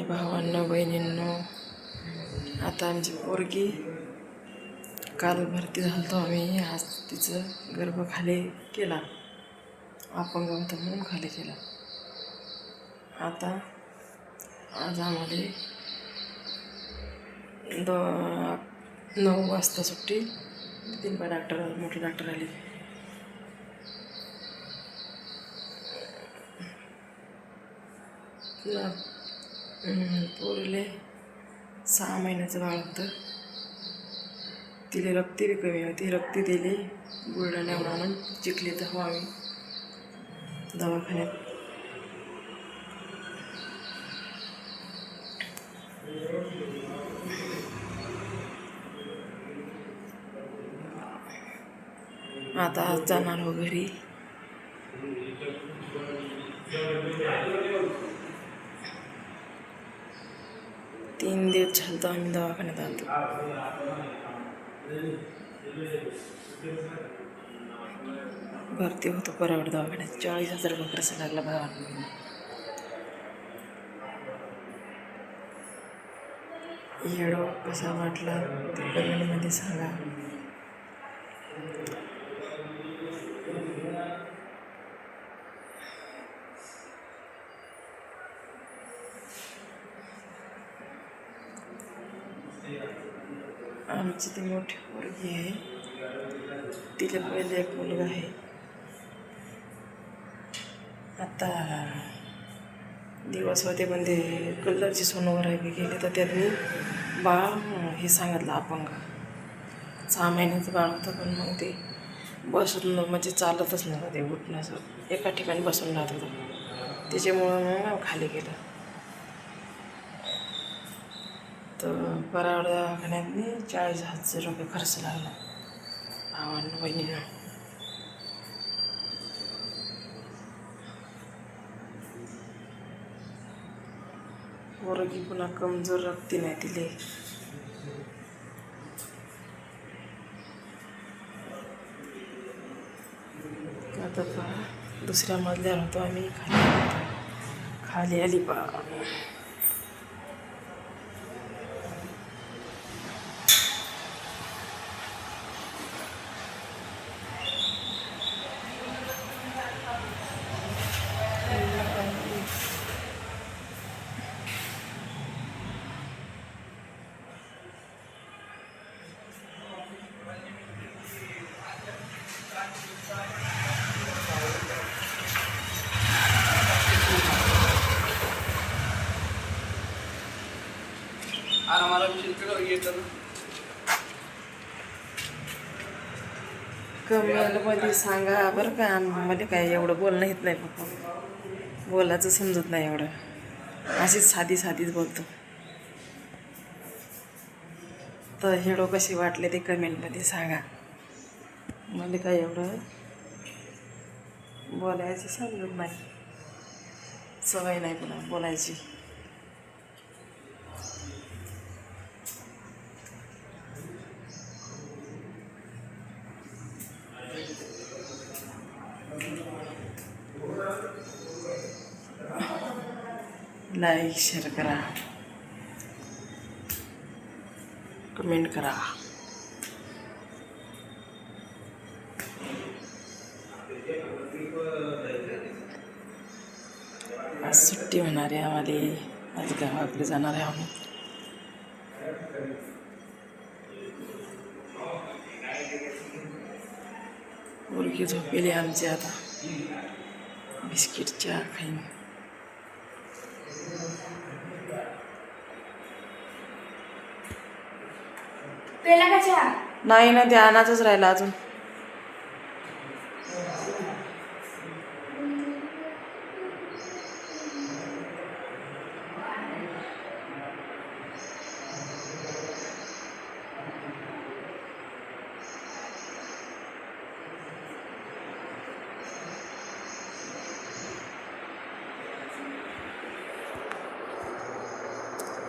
आणि भावांनो बहिणींनो, आता आमची पोरगी काल भरती झालतो आम्ही, आज तिचं गर्भ खाली केला, अपंग होता म्हणून खाली केला. आता आज आम्हाला 9 वाजता सुट्टी. 3 डॉक्टर मोठे डॉक्टर आले. पोरीले 6 महिन्याचं बाळ होतं. तिला रक्ती बी कमी होती. रक्ती दिली बुलढाण्यावर आणून चिखली तर आम्ही दवाखान्यात. आता आज जाणार हो घरी. तीन दिवस झालतो आम्ही दवाखान्यात आलतो. भरती होतो परवड दवाखान्यात. 40,000 रुपये खर्च लागला भावांना. येडो कसा वाटला ते कमेंटमध्ये सांगा. आमची ती मोठी पोरगी आहे. तिला पहिले एक मुलगा आहे. आता दिवस होते पण ते कलरची सोनोग्राफी केली तर त्यांनी बाळ हे सांगितलं अपंग. 6 महिन्याचं बाळ होतं पण मग ते बसून म्हणजे चालतच नव्हतं. ते उठण्याचं एका ठिकाणी बसून राहत होतं. त्याच्यामुळं मग खाली गेलं. तर परवड दवाखान्यातनी 40,000 रुपये खर्च लागला भावांना बहिणीनं. पोरगी पुन्हा कमजोर रक्ती नाही तिले. आता पहा दुसऱ्या मजल्यावर होतो आम्ही. खाली आली पहा. कमेंटमध्ये सांगा बरं का. मला काय एवढं बोलणं येत नाही पप्पा. बोलायचं समजत नाही एवढं. अशीच साधीच बोलतो. तर हेडो कशी वाटले ते कमेंटमध्ये सांगा. मला काय एवढं बोलायचं समजत नाही. सवय नाही पुन्हा बोलायची. लाईक शेअर करा, कमेंट करा. आज सुट्टी होणार आहे आम्हाला. आज गावाकडे जाणार आहे आम्ही. पोरगी झोपेली आमची. आता बिस्किट चहा खाईन. पेला का चहा? नाही ना, ध्यानातच राहिला अजून.